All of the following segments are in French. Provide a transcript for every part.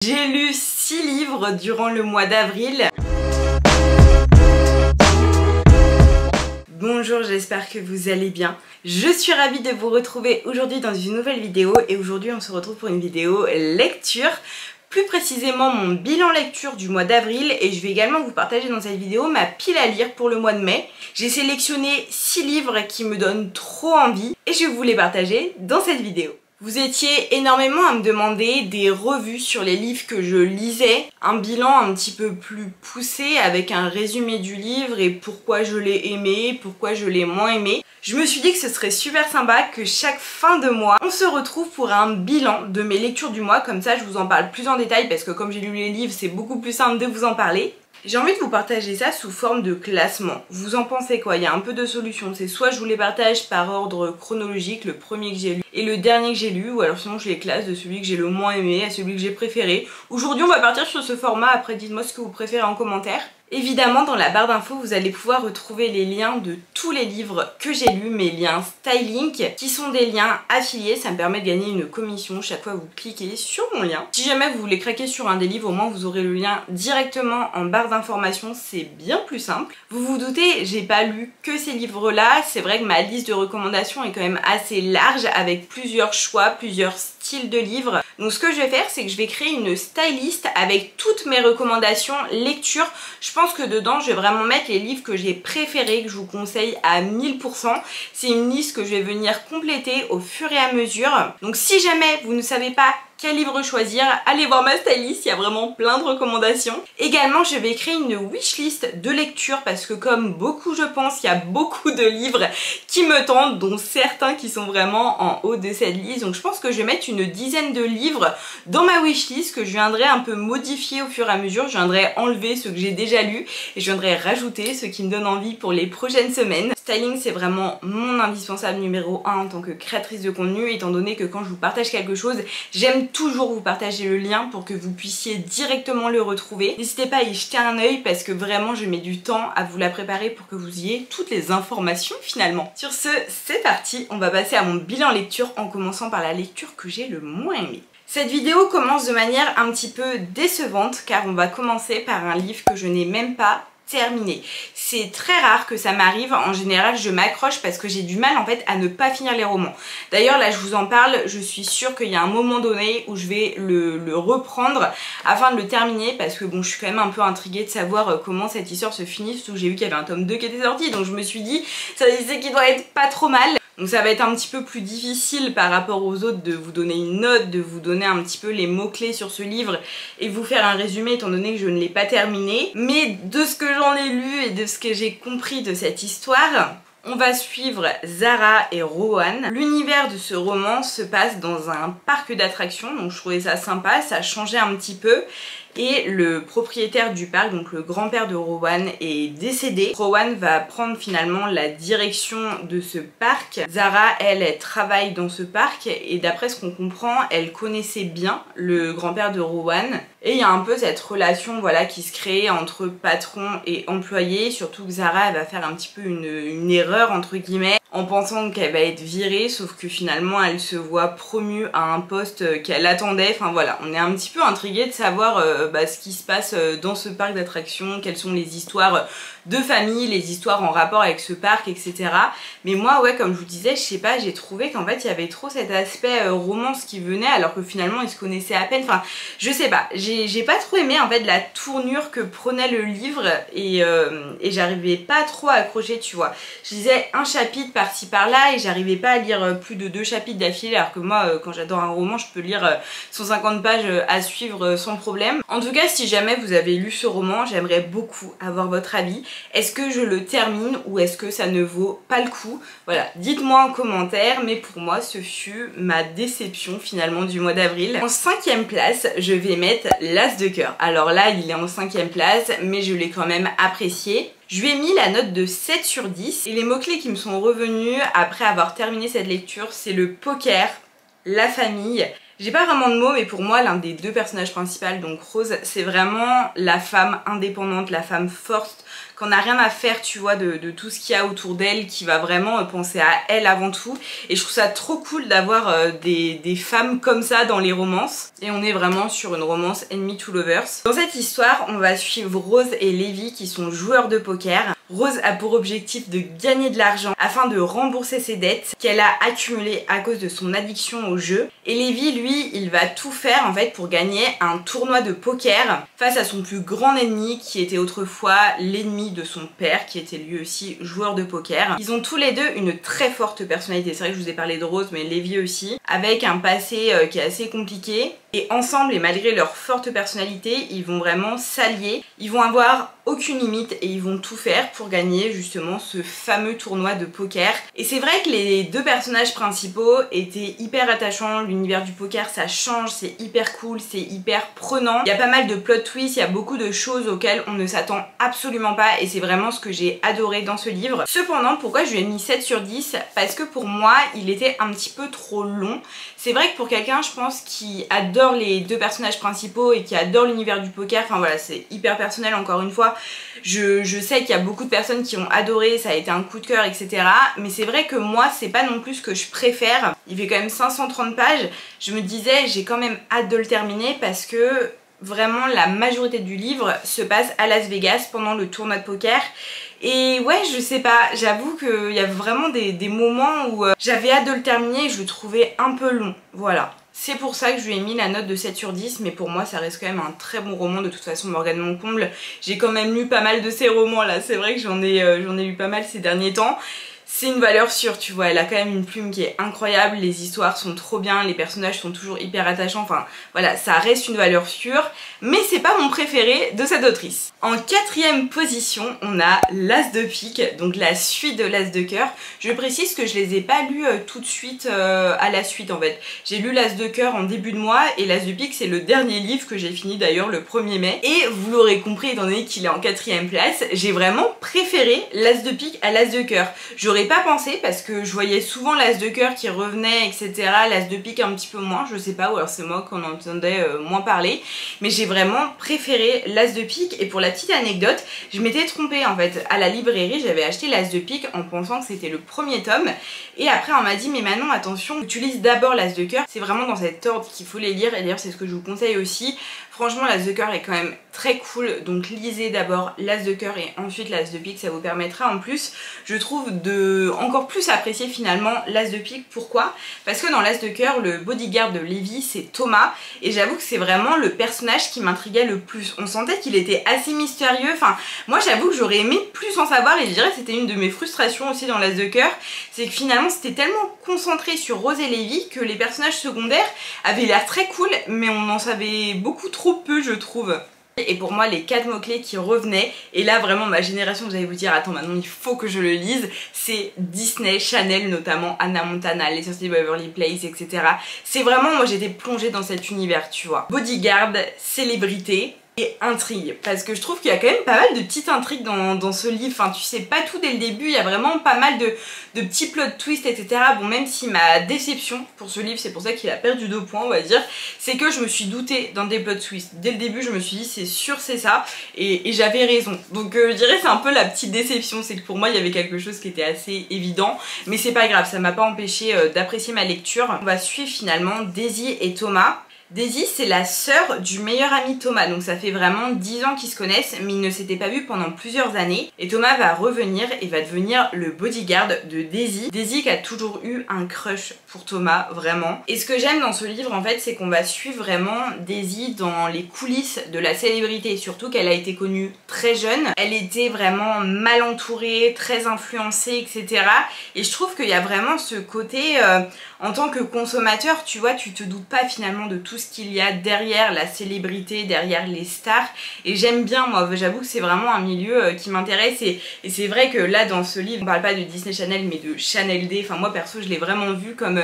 J'ai lu 6 livres durant le mois d'avril. Bonjour, j'espère que vous allez bien. Je suis ravie de vous retrouver aujourd'hui dans une nouvelle vidéo et aujourd'hui on se retrouve pour une vidéo lecture. Plus précisément mon bilan lecture du mois d'avril et je vais également vous partager dans cette vidéo ma pile à lire pour le mois de mai. J'ai sélectionné 6 livres qui me donnent trop envie et je vais vous les partager dans cette vidéo. Vous étiez énormément à me demander des revues sur les livres que je lisais, un bilan un petit peu plus poussé avec un résumé du livre et pourquoi je l'ai aimé, pourquoi je l'ai moins aimé. Je me suis dit que ce serait super sympa que chaque fin de mois, on se retrouve pour un bilan de mes lectures du mois, comme ça je vous en parle plus en détail parce que comme j'ai lu les livres, c'est beaucoup plus simple de vous en parler. J'ai envie de vous partager ça sous forme de classement. Vous en pensez quoi? Il y a un peu de solutions. C'est soit je vous les partage par ordre chronologique, le premier que j'ai lu et le dernier que j'ai lu, ou alors sinon je les classe de celui que j'ai le moins aimé à celui que j'ai préféré. Aujourd'hui on va partir sur ce format, après dites-moi ce que vous préférez en commentaire. Évidemment dans la barre d'infos vous allez pouvoir retrouver les liens de tous les livres que j'ai lus, mes liens Stylink, qui sont des liens affiliés, ça me permet de gagner une commission chaque fois que vous cliquez sur mon lien. Si jamais vous voulez craquer sur un des livres, au moins vous aurez le lien directement en barre d'informations, c'est bien plus simple. Vous vous doutez, j'ai pas lu que ces livres là, c'est vrai que ma liste de recommandations est quand même assez large avec plusieurs choix, plusieurs styles de livres. Donc ce que je vais faire c'est que je vais créer une stylist avec toutes mes recommandations lecture. Je pense que dedans je vais vraiment mettre les livres que j'ai préférés, que je vous conseille à 1000%. C'est une liste que je vais venir compléter au fur et à mesure. Donc si jamais vous ne savez pas quel livre choisir, allez voir ma stylist, il y a vraiment plein de recommandations. Également, je vais créer une wishlist de lecture parce que comme beaucoup je pense, il y a beaucoup de livres qui me tentent, dont certains qui sont vraiment en haut de cette liste. Donc je pense que je vais mettre une dizaine de livres dans ma wishlist que je viendrai un peu modifier au fur et à mesure. Je viendrai enlever ceux que j'ai déjà lus et je viendrai rajouter ceux qui me donnent envie pour les prochaines semaines. Styling, c'est vraiment mon indispensable numéro 1 en tant que créatrice de contenu, étant donné que quand je vous partage quelque chose, j'aime toujours vous partager le lien pour que vous puissiez directement le retrouver. N'hésitez pas à y jeter un œil parce que vraiment je mets du temps à vous la préparer pour que vous ayez toutes les informations finalement. Sur ce, c'est parti, on va passer à mon bilan lecture en commençant par la lecture que j'ai le moins aimée. Cette vidéo commence de manière un petit peu décevante car on va commencer par un livre que je n'ai même pas terminé. C'est très rare que ça m'arrive, en général je m'accroche parce que j'ai du mal en fait à ne pas finir les romans. D'ailleurs là je vous en parle, je suis sûre qu'il y a un moment donné où je vais le reprendre afin de le terminer parce que bon je suis quand même un peu intriguée de savoir comment cette histoire se finit, surtout que j'ai vu qu'il y avait un tome 2 qui était sorti donc je me suis dit ça c'est qu'il doit être pas trop mal. Donc ça va être un petit peu plus difficile par rapport aux autres de vous donner une note, de vous donner un petit peu les mots-clés sur ce livre et vous faire un résumé étant donné que je ne l'ai pas terminé. Mais de ce que j'en ai lu et de ce que j'ai compris de cette histoire, on va suivre Zara et Rowan. L'univers de ce roman se passe dans un parc d'attractions, donc je trouvais ça sympa, ça changeait un petit peu. Et le propriétaire du parc, donc le grand-père de Rowan, est décédé. Rowan va prendre finalement la direction de ce parc. Zara, elle travaille dans ce parc et d'après ce qu'on comprend, elle connaissait bien le grand-père de Rowan. Et il y a un peu cette relation voilà, qui se crée entre patron et employé, surtout que Zara elle va faire un petit peu une erreur entre guillemets en pensant qu'elle va être virée, sauf que finalement elle se voit promue à un poste qu'elle attendait. Enfin voilà, on est un petit peu intrigué de savoir ce qui se passe dans ce parc d'attractions, quelles sont les histoires de famille, les histoires en rapport avec ce parc, etc. Mais moi, ouais, comme je vous disais, je sais pas, j'ai trouvé qu'en fait il y avait trop cet aspect romance qui venait alors que finalement ils se connaissaient à peine. Enfin, je sais pas, j'ai pas trop aimé en fait la tournure que prenait le livre et j'arrivais pas trop à accrocher, tu vois. Je lisais un chapitre par-ci par-là et j'arrivais pas à lire plus de 2 chapitres d'affilée alors que moi, quand j'adore un roman, je peux lire 150 pages à suivre sans problème. En tout cas, si jamais vous avez lu ce roman, j'aimerais beaucoup avoir votre avis. Est-ce que je le termine ou est-ce que ça ne vaut pas le coup? Voilà, dites-moi en commentaire, mais pour moi, ce fut ma déception finalement du mois d'avril. En 5e place, je vais mettre L'As de cœur. Alors là, il est en 5e place, mais je l'ai quand même apprécié. Je lui ai mis la note de 7 sur 10 et les mots-clés qui me sont revenus après avoir terminé cette lecture, c'est le poker, la famille, J'ai pas vraiment de mots, mais pour moi l'un des deux personnages principaux, donc Rose, c'est vraiment la femme indépendante, la femme forte, qu'on n'a rien à faire, tu vois, de tout ce qu'il y a autour d'elle, qui va vraiment penser à elle avant tout. Et je trouve ça trop cool d'avoir des femmes comme ça dans les romances. Et on est vraiment sur une romance enemy to lovers. Dans cette histoire, on va suivre Rose et Levi qui sont joueurs de poker. Rose a pour objectif de gagner de l'argent afin de rembourser ses dettes qu'elle a accumulées à cause de son addiction au jeu. Et Levi, lui, il va tout faire en fait pour gagner un tournoi de poker face à son plus grand ennemi qui était autrefois l'ennemi de son père qui était lui aussi joueur de poker. Ils ont tous les deux une très forte personnalité. C'est vrai que je vous ai parlé de Rose mais Levi aussi, avec un passé qui est assez compliqué. Et ensemble et malgré leur forte personnalité, ils vont vraiment s'allier. Ils vont avoir aucune limite et ils vont tout faire pour gagner justement ce fameux tournoi de poker. Et c'est vrai que les deux personnages principaux étaient hyper attachants. L'univers du poker ça change, c'est hyper cool, c'est hyper prenant. Il y a pas mal de plot twists, il y a beaucoup de choses auxquelles on ne s'attend absolument pas et c'est vraiment ce que j'ai adoré dans ce livre. Cependant, pourquoi je lui ai mis 7 sur 10? Parce que pour moi, il était un petit peu trop long. C'est vrai que pour quelqu'un, je pense, qui adore les deux personnages principaux et qui adore l'univers du poker, enfin voilà, c'est hyper personnel encore une fois. Je sais qu'il y a beaucoup de personnes qui ont adoré, ça a été un coup de cœur, etc. Mais c'est vrai que moi, c'est pas non plus ce que je préfère. Il fait quand même 530 pages. Je me disais, j'ai quand même hâte de le terminer parce que vraiment la majorité du livre se passe à Las Vegas pendant le tournoi de poker. Et ouais, je sais pas, j'avoue qu'il y a vraiment des moments où j'avais hâte de le terminer et je le trouvais un peu long, voilà. C'est pour ça que je lui ai mis la note de 7 sur 10, mais pour moi ça reste quand même un très bon roman. De toute façon, Morgane Moncomble, j'ai quand même lu pas mal de ses romans là, c'est vrai que j'en ai lu pas mal ces derniers temps. C'est une valeur sûre, tu vois, elle a quand même une plume qui est incroyable, les histoires sont trop bien, les personnages sont toujours hyper attachants, enfin voilà, ça reste une valeur sûre, mais c'est pas mon préféré de cette autrice. En quatrième position, on a l'As de pique, donc la suite de l'As de cœur. Je précise que je les ai pas lus tout de suite à la suite en fait. J'ai lu l'As de cœur en début de mois et l'As de pique c'est le dernier livre que j'ai fini d'ailleurs le 1er mai. Et vous l'aurez compris étant donné qu'il est en quatrième place, j'ai vraiment préféré l'As de pique à l'As de cœur. J'aurais pas pensé parce que je voyais souvent l'As de cœur qui revenait etc, l'As de pique un petit peu moins, je sais pas, ou alors c'est moi qu'on entendait moins parler, mais j'ai vraiment préféré l'As de pique. Et pour la petite anecdote, je m'étais trompée en fait, à la librairie j'avais acheté l'As de pique en pensant que c'était le premier tome et après on m'a dit mais Manon attention, utilise d'abord l'As de cœur, c'est vraiment dans cet ordre qu'il faut les lire et d'ailleurs c'est ce que je vous conseille aussi. Franchement l'As de cœur est quand même très cool, donc lisez d'abord l'As de cœur et ensuite l'As de pique, ça vous permettra en plus je trouve de encore plus apprécier finalement l'As de pique. Pourquoi? Parce que dans l'As de cœur le bodyguard de Levi c'est Thomas et j'avoue que c'est vraiment le personnage qui m'intriguait le plus. On sentait qu'il était assez mystérieux, enfin moi j'avoue que j'aurais aimé plus en savoir et je dirais que c'était une de mes frustrations aussi dans l'As de cœur, c'est que finalement c'était tellement concentré sur Rose et Levi que les personnages secondaires avaient l'air très cool mais on en savait beaucoup trop peu je trouve. Et pour moi les 4 mots-clés qui revenaient, et là vraiment ma génération vous allez vous dire attends maintenant il faut que je le lise, c'est Disney, Chanel notamment, Hannah Montana, Les Sorciers de Waverly Place, etc. C'est vraiment, moi j'étais plongée dans cet univers tu vois. Bodyguard, célébrité et intrigue, parce que je trouve qu'il y a quand même pas mal de petites intrigues dans ce livre, enfin tu sais pas tout dès le début, il y a vraiment pas mal de petits plot twists etc. Bon même si ma déception pour ce livre, c'est pour ça qu'il a perdu 2 points on va dire, c'est que je me suis doutée dans des plot twists, dès le début je me suis dit c'est sûr c'est ça et j'avais raison, donc je dirais c'est un peu la petite déception, c'est que pour moi il y avait quelque chose qui était assez évident, mais c'est pas grave, ça m'a pas empêché d'apprécier ma lecture. On va suivre finalement Daisy et Thomas. Daisy c'est la sœur du meilleur ami de Thomas, donc ça fait vraiment 10 ans qu'ils se connaissent mais ils ne s'étaient pas vus pendant plusieurs années et Thomas va revenir et va devenir le bodyguard de Daisy. Daisy qui a toujours eu un crush pour Thomas vraiment, et ce que j'aime dans ce livre en fait c'est qu'on va suivre vraiment Daisy dans les coulisses de la célébrité, surtout qu'elle a été connue très jeune, elle était vraiment mal entourée, très influencée etc. Et je trouve qu'il y a vraiment ce côté en tant que consommateur tu vois, tu te doutes pas finalement de tout ce qu'il y a derrière la célébrité, derrière les stars, et j'aime bien, moi j'avoue que c'est vraiment un milieu qui m'intéresse et c'est vrai que là dans ce livre on parle pas de Disney Channel mais de Chanel D, enfin moi perso je l'ai vraiment vu comme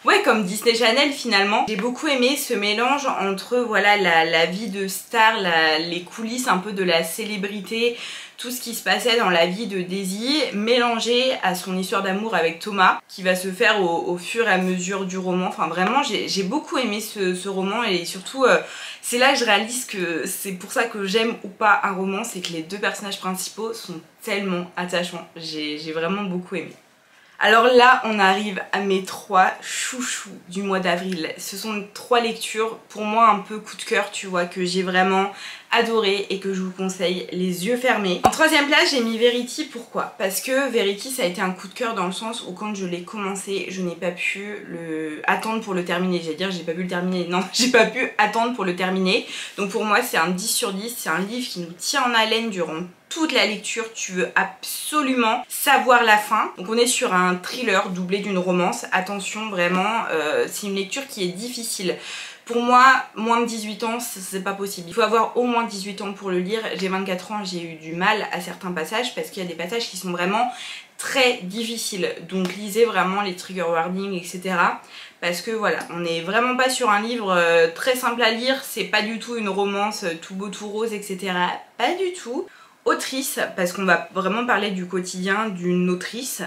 ouais comme Disney Channel finalement. J'ai beaucoup aimé ce mélange entre voilà la vie de star, les coulisses un peu de la célébrité, tout ce qui se passait dans la vie de Daisy, mélangé à son histoire d'amour avec Thomas, qui va se faire au fur et à mesure du roman. Enfin vraiment, j'ai beaucoup aimé ce roman, et surtout c'est là que je réalise que c'est pour ça que j'aime ou pas un roman, c'est que les deux personnages principaux sont tellement attachants. J'ai vraiment beaucoup aimé. Alors là, on arrive à mes 3 chouchous du mois d'avril. Ce sont 3 lectures, pour moi un peu coup de cœur, tu vois, que j'ai vraiment adoré et que je vous conseille les yeux fermés. En 3ème place, j'ai mis Verity. Pourquoi? Parce que Verity, ça a été un coup de cœur dans le sens où quand je l'ai commencé, je n'ai pas pu attendre pour le terminer. J'allais dire j'ai pas pu le terminer, non, j'ai pas pu attendre pour le terminer. Donc pour moi, c'est un 10 sur 10, c'est un livre qui nous tient en haleine durant toute la lecture, tu veux absolument savoir la fin. Donc on est sur un thriller doublé d'une romance. Attention, vraiment, c'est une lecture qui est difficile. Pour moi, moins de 18 ans, c'est pas possible. Il faut avoir au moins 18 ans pour le lire. J'ai 24 ans, j'ai eu du mal à certains passages parce qu'il y a des passages qui sont vraiment très difficiles. Donc lisez vraiment les trigger warnings, etc. Parce que voilà, on n'est vraiment pas sur un livre très simple à lire. C'est pas du tout une romance tout beau, tout rose, etc. Pas du tout. Autrice, parce qu'on va vraiment parler du quotidien d'une autrice.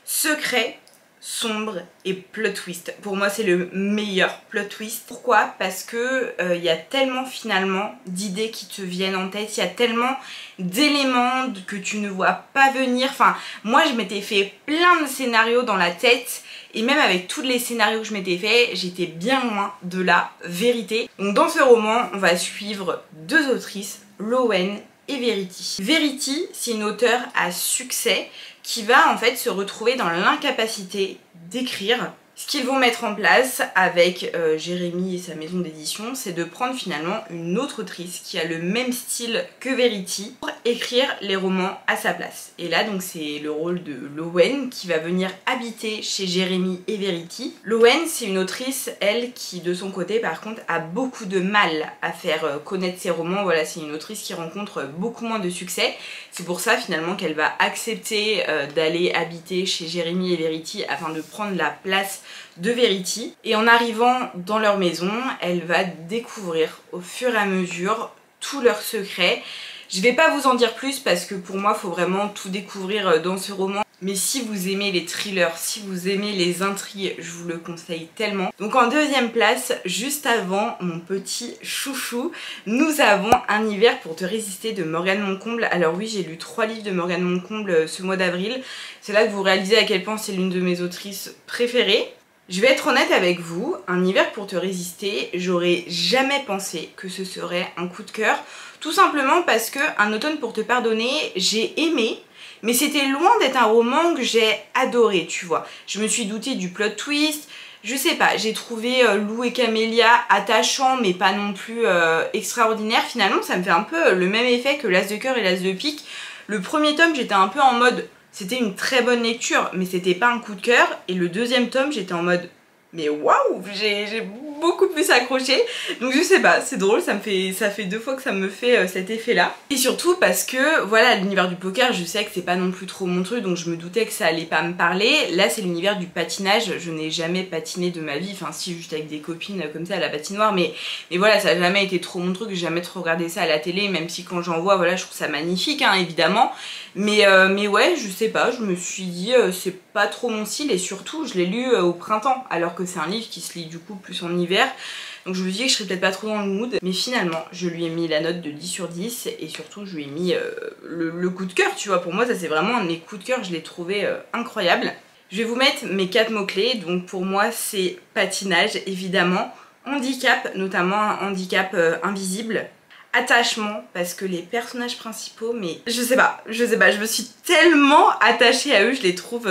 Secret, sombre et plot twist. Pour moi, c'est le meilleur plot twist. Pourquoi? Parce que y a tellement finalement d'idées qui te viennent en tête, il y a tellement d'éléments que tu ne vois pas venir. Enfin, moi, je m'étais fait plein de scénarios dans la tête. Et même avec tous les scénarios que je m'étais fait, j'étais bien loin de la vérité. Donc dans ce roman, on va suivre 2 autrices, Lowen et Verity. Verity, c'est une auteure à succès qui va en fait se retrouver dans l'incapacité d'écrire. Ce qu'ils vont mettre en place avec Jérémy et sa maison d'édition, c'est de prendre finalement une autre autrice qui a le même style que Verity pour écrire les romans à sa place. Et là donc c'est le rôle de Lowen qui va venir habiter chez Jérémy et Verity. Lowen, c'est une autrice, elle, qui de son côté par contre a beaucoup de mal à faire connaître ses romans. Voilà, c'est une autrice qui rencontre beaucoup moins de succès. C'est pour ça finalement qu'elle va accepter d'aller habiter chez Jérémy et Verity afin de prendre la place de Verity. Et en arrivant dans leur maison, elle va découvrir au fur et à mesure tous leurs secrets. Je vais pas vous en dire plus parce que pour moi, il faut vraiment tout découvrir dans ce roman. Mais si vous aimez les thrillers, si vous aimez les intrigues, je vous le conseille tellement. Donc en 2ème place, juste avant mon petit chouchou, nous avons Un hiver pour te résister de Morgane Moncomble. Alors oui, j'ai lu 3 livres de Morgane Moncomble ce mois d'avril. C'est là que vous réalisez à quel point c'est l'une de mes autrices préférées. Je vais être honnête avec vous, Un hiver pour te résister, j'aurais jamais pensé que ce serait un coup de cœur. Tout simplement parce que Un automne pour te pardonner, j'ai aimé. Mais c'était loin d'être un roman que j'ai adoré, tu vois. Je me suis doutée du plot twist, je sais pas, j'ai trouvé Lou et Camélia attachants mais pas non plus extraordinaires. Finalement, ça me fait un peu le même effet que l'As de cœur et l'As de pique. Le premier tome, j'étais un peu en mode, c'était une très bonne lecture, mais c'était pas un coup de cœur. Et le 2e tome, j'étais en mode, mais waouh, j'ai beaucoup plus accroché. Donc je sais pas, c'est drôle, ça fait 2 fois que ça me fait cet effet là. Et surtout parce que voilà, l'univers du poker, je sais que c'est pas non plus trop mon truc, donc je me doutais que ça allait pas me parler. Là c'est l'univers du patinage, je n'ai jamais patiné de ma vie, enfin si, juste avec des copines comme ça à la patinoire, mais voilà, ça a jamais été trop mon truc, j'ai jamais trop regardé ça à la télé, même si quand j'en vois, voilà, je trouve ça magnifique hein, évidemment. Mais ouais, je sais pas, je me suis dit c'est pas trop mon style, et surtout je l'ai lu au printemps, alors que c'est un livre qui se lit du coup plus en hiver. Donc je me dis que je serais peut-être pas trop dans le mood. Mais finalement, je lui ai mis la note de 10 sur 10. Et surtout, je lui ai mis le coup de cœur, tu vois. Pour moi, ça c'est vraiment un de mes coups de cœur. Je l'ai trouvé incroyable. Je vais vous mettre mes 4 mots-clés. Donc pour moi, c'est patinage, évidemment. Handicap, notamment un handicap invisible. Attachement, parce que les personnages principaux, mais je sais pas, je me suis tellement attachée à eux, je les trouve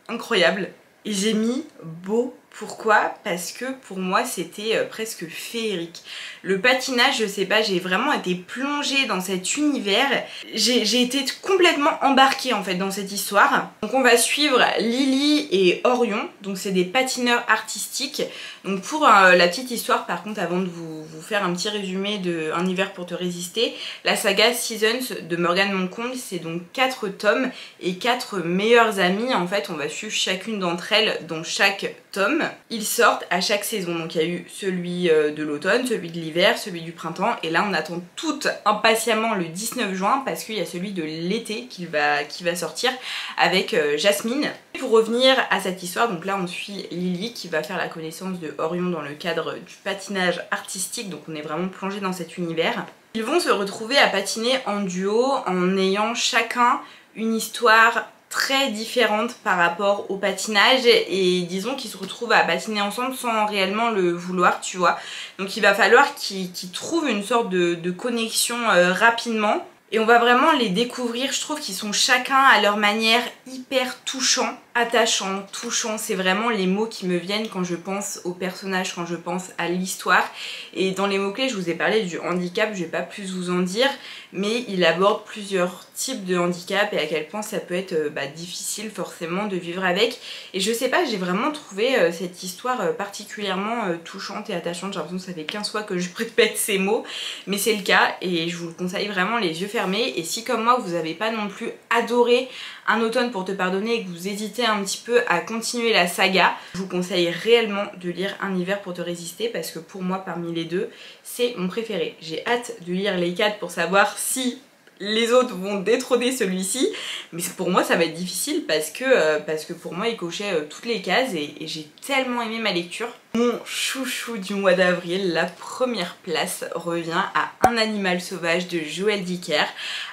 incroyables. Et j'ai mis beau. Pourquoi? Parce que pour moi c'était presque féerique. Le patinage, je sais pas, j'ai vraiment été plongée dans cet univers. J'ai été complètement embarquée en fait dans cette histoire. Donc on va suivre Lily et Orion, donc c'est des patineurs artistiques. Donc pour la petite histoire par contre, avant de vous faire un petit résumé de Un hiver pour te résister, la saga Seasons de Morgane Moncomble, c'est donc 4 tomes et 4 meilleures amies. En fait on va suivre chacune d'entre elles dans chaque tomes. Ils sortent à chaque saison, donc il y a eu celui de l'automne, celui de l'hiver, celui du printemps, et là on attend toutes impatiemment le 19 juin parce qu'il y a celui de l'été qui va sortir avec Jasmine. Pour revenir à cette histoire, donc là on suit Lily qui va faire la connaissance de Orion dans le cadre du patinage artistique, donc on est vraiment plongé dans cet univers. Ils vont se retrouver à patiner en duo en ayant chacun une histoire très différente par rapport au patinage, et disons qu'ils se retrouvent à patiner ensemble sans réellement le vouloir, tu vois. Donc il va falloir qu'ils trouvent une sorte de connexion rapidement. Et on va vraiment les découvrir, je trouve qu'ils sont chacun à leur manière hyper touchants, attachants, touchants, c'est vraiment les mots qui me viennent quand je pense au personnage, quand je pense à l'histoire. Et dans les mots-clés, je vous ai parlé du handicap, je vais pas plus vous en dire, mais il aborde plusieurs types de handicap et à quel point ça peut être difficile forcément de vivre avec. Et je sais pas, j'ai vraiment trouvé cette histoire particulièrement touchante et attachante. J'ai l'impression que ça fait 15 fois que je répète ces mots, mais c'est le cas et je vous le conseille vraiment les yeux fermés. Et si comme moi vous n'avez pas non plus adoré Un automne pour te pardonner et que vous hésitez un petit peu à continuer la saga, je vous conseille réellement de lire Un hiver pour te résister parce que pour moi parmi les deux c'est mon préféré. J'ai hâte de lire les 4 pour savoir si les autres vont détrôner celui-ci, mais pour moi ça va être difficile parce que pour moi il cochait toutes les cases et j'ai tellement aimé ma lecture. Mon chouchou du mois d'avril, la première place revient à Un animal sauvage de Joël Dicker.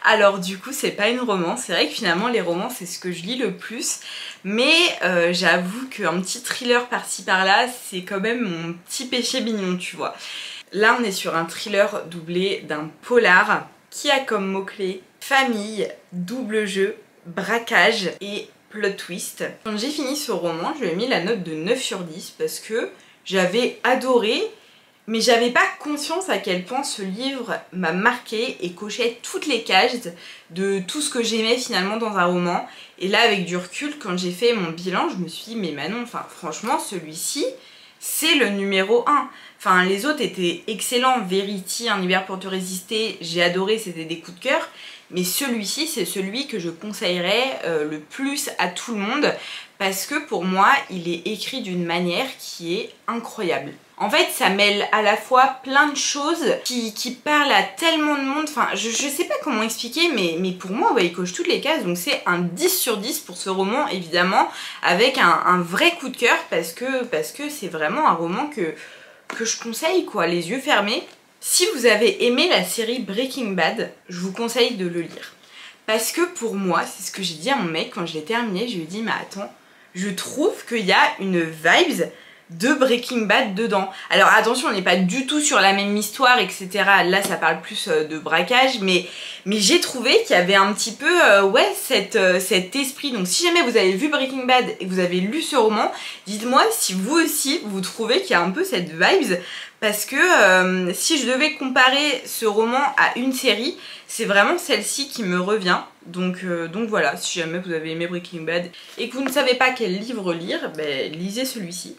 Alors du coup c'est pas une romance, c'est vrai que finalement les romans c'est ce que je lis le plus, mais j'avoue qu'un petit thriller par-ci par-là c'est quand même mon petit péché mignon, tu vois. Là on est sur un thriller doublé d'un polar qui a comme mots-clés famille, double jeu, braquage et plot twist. Quand j'ai fini ce roman, je lui ai mis la note de 9 sur 10 parce que j'avais adoré, mais j'avais pas conscience à quel point ce livre m'a marqué et cochait toutes les cases de tout ce que j'aimais finalement dans un roman. Et là avec du recul, quand j'ai fait mon bilan, je me suis dit mais Manon, enfin franchement celui-ci c'est le numéro 1. Enfin les autres étaient excellents, Verity, Un hiver pour te résister, j'ai adoré, c'était des coups de cœur. Mais celui-ci c'est celui que je conseillerais le plus à tout le monde parce que pour moi il est écrit d'une manière qui est incroyable. En fait ça mêle à la fois plein de choses qui parlent à tellement de monde, enfin je sais pas comment expliquer mais pour moi ouais, il coche toutes les cases, donc c'est un 10 sur 10 pour ce roman évidemment, avec un vrai coup de cœur parce que c'est vraiment un roman que je conseille quoi, les yeux fermés. Si vous avez aimé la série Breaking Bad, je vous conseille de le lire. Parce que pour moi, c'est ce que j'ai dit à mon mec quand je l'ai terminé, je lui ai dit mais attends, je trouve qu'il y a une vibes de Breaking Bad dedans. Alors attention, on n'est pas du tout sur la même histoire, etc. Là, ça parle plus de braquage, mais j'ai trouvé qu'il y avait un petit peu, ouais, cet esprit. Donc si jamais vous avez vu Breaking Bad et que vous avez lu ce roman, dites-moi si vous aussi, vous trouvez qu'il y a un peu cette vibes. Parce que si je devais comparer ce roman à une série, c'est vraiment celle-ci qui me revient. Donc voilà, si jamais vous avez aimé Breaking Bad et que vous ne savez pas quel livre lire, ben, lisez celui-ci.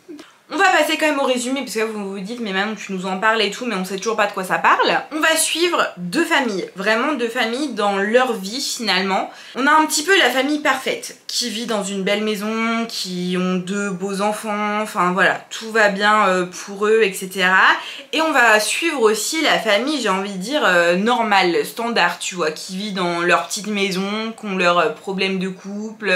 On va passer quand même au résumé parce que là vous vous dites mais Manon tu nous en parles et tout mais on sait toujours pas de quoi ça parle. On va suivre deux familles, vraiment deux familles dans leur vie finalement. On a un petit peu la famille parfaite qui vit dans une belle maison, qui ont deux beaux enfants, enfin voilà, tout va bien pour eux, etc. Et on va suivre aussi la famille, j'ai envie de dire normale, standard, tu vois, qui vit dans leur petite maison, qui ont leurs problèmes de couple.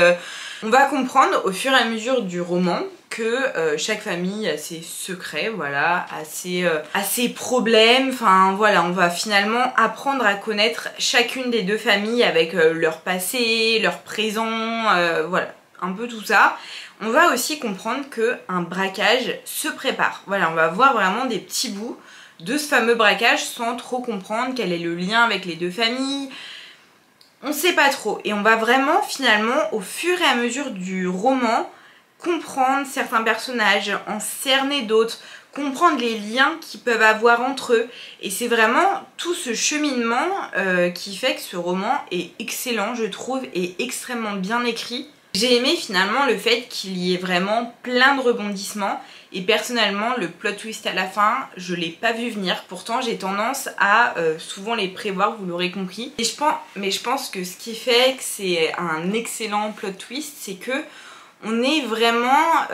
On va comprendre au fur et à mesure du roman que chaque famille a ses secrets, voilà, a ses problèmes, enfin voilà, on va finalement apprendre à connaître chacune des deux familles avec leur passé, leur présent, voilà, un peu tout ça. On va aussi comprendre qu'un braquage se prépare, voilà, on va voir vraiment des petits bouts de ce fameux braquage sans trop comprendre quel est le lien avec les deux familles. On sait pas trop et on va vraiment finalement au fur et à mesure du roman comprendre certains personnages, en cerner d'autres, comprendre les liens qu'ils peuvent avoir entre eux. Et c'est vraiment tout ce cheminement qui fait que ce roman est excellent, je trouve, et extrêmement bien écrit. J'ai aimé finalement le fait qu'il y ait vraiment plein de rebondissements et personnellement le plot twist à la fin je l'ai pas vu venir, pourtant j'ai tendance à souvent les prévoir, vous l'aurez compris. Et je pense que ce qui fait que c'est un excellent plot twist, c'est que on est vraiment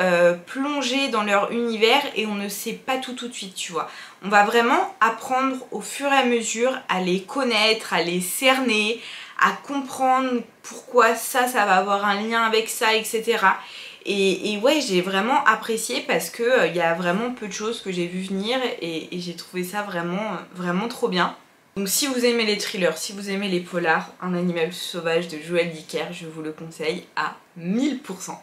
plongé dans leur univers et on ne sait pas tout de suite, tu vois. On va vraiment apprendre au fur et à mesure à les connaître, à les cerner, à comprendre pourquoi ça va avoir un lien avec ça, etc. Et ouais, j'ai vraiment apprécié parce que y a vraiment peu de choses que j'ai vu venir et j'ai trouvé ça vraiment trop bien. Donc si vous aimez les thrillers, si vous aimez les polars, Un animal sauvage de Joël Dicker, je vous le conseille à 1000%,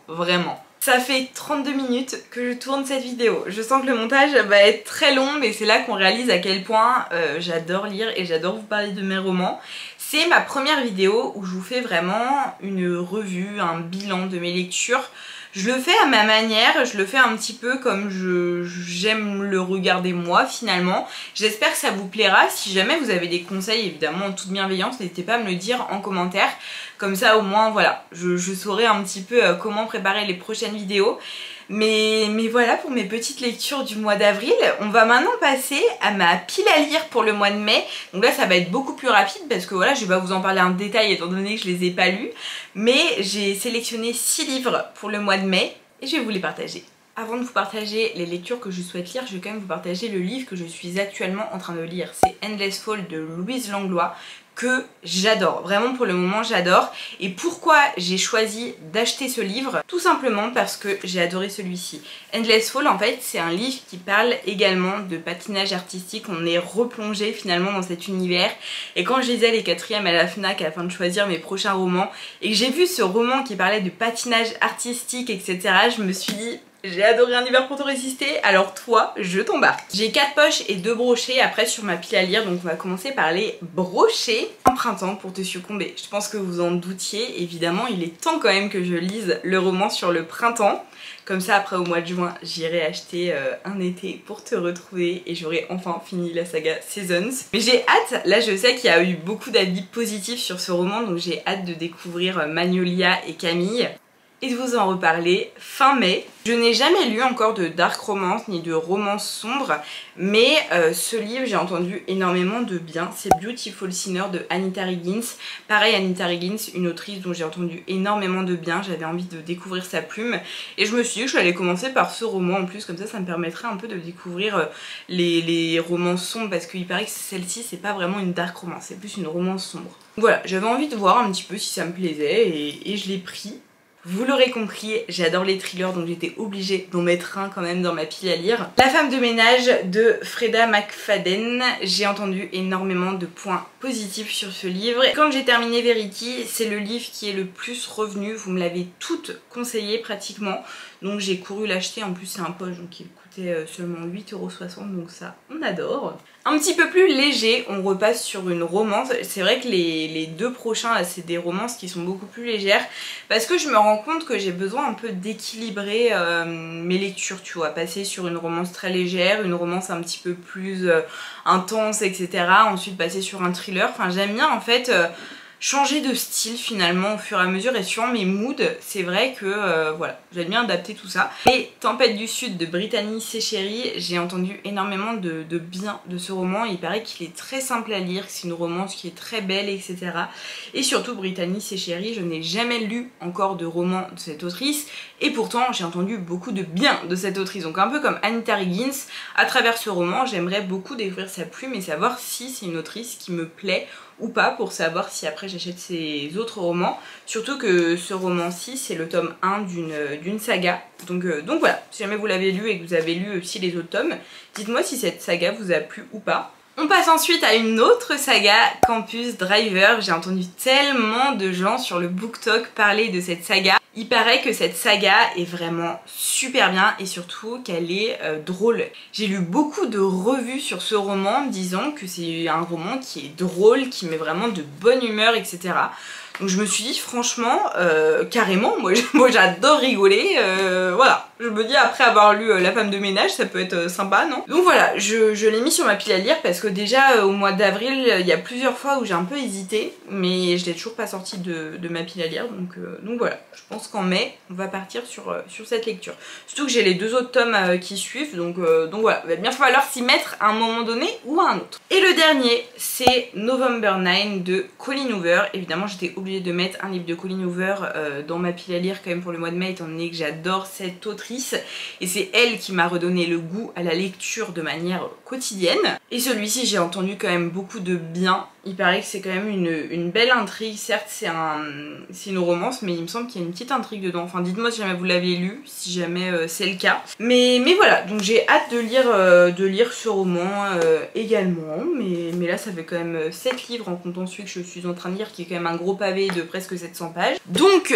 vraiment. Ça fait 32 minutes que je tourne cette vidéo. Je sens que le montage va être très long, mais c'est là qu'on réalise à quel point j'adore lire et j'adore vous parler de mes romans. C'est ma première vidéo où je vous fais vraiment une revue, un bilan de mes lectures. Je le fais à ma manière, je le fais un petit peu comme j'aime le regarder moi finalement. J'espère que ça vous plaira. Si jamais vous avez des conseils, évidemment en toute bienveillance, n'hésitez pas à me le dire en commentaire. Comme ça au moins voilà, je saurai un petit peu comment préparer les prochaines vidéos. Mais voilà pour mes petites lectures du mois d'avril. On va maintenant passer à ma pile à lire pour le mois de mai. Donc là ça va être beaucoup plus rapide parce que voilà, je vais pas vous en parler en détail étant donné que je les ai pas lus. Mais j'ai sélectionné 6 livres pour le mois de mai et je vais vous les partager. Avant de vous partager les lectures que je souhaite lire, je vais quand même vous partager le livre que je suis actuellement en train de lire. C'est Endless Fall de Louise Langlois, que j'adore, vraiment pour le moment j'adore. Et pourquoi j'ai choisi d'acheter ce livre? Tout simplement parce que j'ai adoré celui-ci. Endless Fall en fait c'est un livre qui parle également de patinage artistique, on est replongé finalement dans cet univers. Et quand je lisais les 4e à la FNAC afin de choisir mes prochains romans et que j'ai vu ce roman qui parlait de patinage artistique etc, je me suis dit j'ai adoré Un hiver pour te résister, alors toi, je t'embarque. J'ai 4 poches et 2 brochets après sur ma pile à lire, donc on va commencer par les brochets. Un printemps pour te succomber. Je pense que vous en doutiez, évidemment, il est temps quand même que je lise le roman sur le printemps. Comme ça, après au mois de juin, j'irai acheter Un été pour te retrouver et j'aurai enfin fini la saga Seasons. Mais j'ai hâte, là je sais qu'il y a eu beaucoup d'avis positifs sur ce roman, donc j'ai hâte de découvrir Magnolia et Camille et de vous en reparler fin mai. Je n'ai jamais lu encore de dark romance ni de romance sombre, mais ce livre j'ai entendu énormément de bien. C'est Beautiful Sinner de Anita Higgins. Pareil, Anita Higgins, une autrice dont j'ai entendu énormément de bien. J'avais envie de découvrir sa plume et je me suis dit que je allais commencer par ce roman en plus, comme ça me permettrait un peu de découvrir les romances sombres, parce qu'il paraît que celle-ci c'est pas vraiment une dark romance, c'est plus une romance sombre. Voilà, j'avais envie de voir un petit peu si ça me plaisait et je l'ai pris. Vous l'aurez compris, j'adore les thrillers, donc j'étais obligée d'en mettre un quand même dans ma pile à lire. La femme de ménage de Freda McFadden. J'ai entendu énormément de points positifs sur ce livre. Quand j'ai terminé Verity, c'est le livre qui est le plus revenu. Vous me l'avez toutes conseillé pratiquement. Donc j'ai couru l'acheter, en plus c'est un poche donc il coûtait seulement 8,60 €, donc ça on adore. Un petit peu plus léger, on repasse sur une romance. C'est vrai que les 2 prochains là c'est des romances qui sont beaucoup plus légères parce que je me rends compte que j'ai besoin un peu d'équilibrer mes lectures, tu vois, passer sur une romance très légère, une romance un petit peu plus intense etc, ensuite passer sur un thriller. Enfin j'aime bien en fait changer de style finalement au fur et à mesure et suivant mes moods. C'est vrai que voilà, j'aime bien adapter tout ça. Et Tempête du Sud de Brittany Sechéry, j'ai entendu énormément de bien de ce roman. Il paraît qu'il est très simple à lire, que c'est une romance qui est très belle etc. Et surtout Brittany Sechéry, je n'ai jamais lu encore de roman de cette autrice et pourtant j'ai entendu beaucoup de bien de cette autrice. Donc un peu comme Anita Higgins, à travers ce roman j'aimerais beaucoup découvrir sa plume et savoir si c'est une autrice qui me plaît ou pas, pour savoir si après j'achète ses autres romans. Surtout que ce roman-ci c'est le tome 1 d'une saga. Donc voilà, si jamais vous l'avez lu et que vous avez lu aussi les autres tomes, dites-moi si cette saga vous a plu ou pas. On passe ensuite à une autre saga, Campus Driver. J'ai entendu tellement de gens sur le BookTok parler de cette saga. Il paraît que cette saga est vraiment super bien et surtout qu'elle est drôle. J'ai lu beaucoup de revues sur ce roman disant que c'est un roman qui est drôle, qui met vraiment de bonne humeur, etc. Donc je me suis dit franchement, carrément, moi j'adore rigoler, voilà. Je me dis après avoir lu La femme de ménage, ça peut être sympa, non? Donc voilà, je l'ai mis sur ma pile à lire parce que déjà au mois d'avril, il y a plusieurs fois où j'ai un peu hésité, mais je l'ai toujours pas sorti de ma pile à lire, donc voilà. Je pense pense qu'en mai, on va partir sur cette lecture. Surtout que j'ai les 2 autres tomes qui suivent, donc voilà, il va bien falloir s'y mettre à un moment donné ou à un autre. Et le dernier, c'est November 9 de Colleen Hoover. Évidemment, j'étais obligée de mettre un livre de Colleen Hoover dans ma pile à lire quand même pour le mois de mai, étant donné que j'adore cette autrice. Et c'est elle qui m'a redonné le goût à la lecture de manière quotidienne. Et celui-ci, j'ai entendu quand même beaucoup de bien. Il paraît que c'est quand même une belle intrigue. Certes, c'est une romance, mais il me semble qu'il y a une petite intrigue dedans. Enfin, dites-moi si jamais vous l'avez lu, si jamais c'est le cas. Mais voilà, donc j'ai hâte de lire ce roman également. Mais là, ça fait quand même 7 livres en comptant celui que je suis en train de lire, qui est quand même un gros pavé de presque 700 pages. Donc,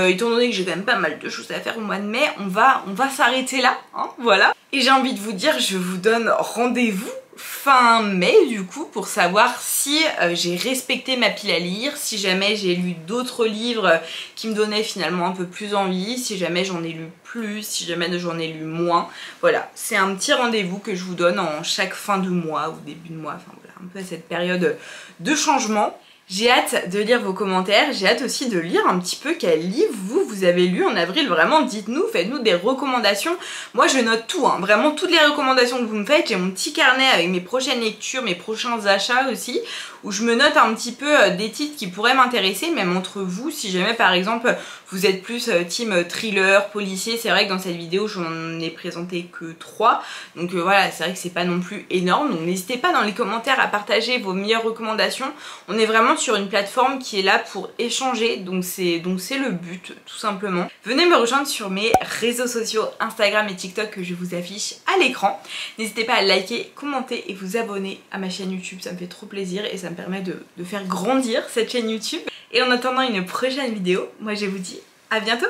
étant donné que j'ai quand même pas mal de choses à faire au mois de mai, on va s'arrêter là, hein, voilà. Et j'ai envie de vous dire, je vous donne rendez-vous fin mai du coup pour savoir si j'ai respecté ma pile à lire, si jamais j'ai lu d'autres livres qui me donnaient finalement un peu plus envie, si jamais j'en ai lu plus, si jamais j'en ai lu moins. Voilà, c'est un petit rendez-vous que je vous donne en chaque fin de mois ou début de mois, enfin voilà, un peu à cette période de changement. J'ai hâte de lire vos commentaires, j'ai hâte aussi de lire un petit peu quel livre vous avez lu en avril. Vraiment, dites-nous, faites-nous des recommandations. Moi, je note tout, hein, vraiment toutes les recommandations que vous me faites. J'ai mon petit carnet avec mes prochaines lectures, mes prochains achats aussi, où je me note un petit peu des titres qui pourraient m'intéresser, même entre vous. Si jamais, par exemple, vous êtes plus team thriller, policier, c'est vrai que dans cette vidéo, j'en ai présenté que 3. Donc voilà, c'est vrai que c'est pas non plus énorme. Donc n'hésitez pas dans les commentaires à partager vos meilleures recommandations. On est vraiment sur une plateforme qui est là pour échanger, donc c'est le but tout simplement. Venez me rejoindre sur mes réseaux sociaux Instagram et TikTok que je vous affiche à l'écran. N'hésitez pas à liker, commenter et vous abonner à ma chaîne YouTube, ça me fait trop plaisir et ça me permet de faire grandir cette chaîne YouTube. Et en attendant une prochaine vidéo, moi je vous dis à bientôt.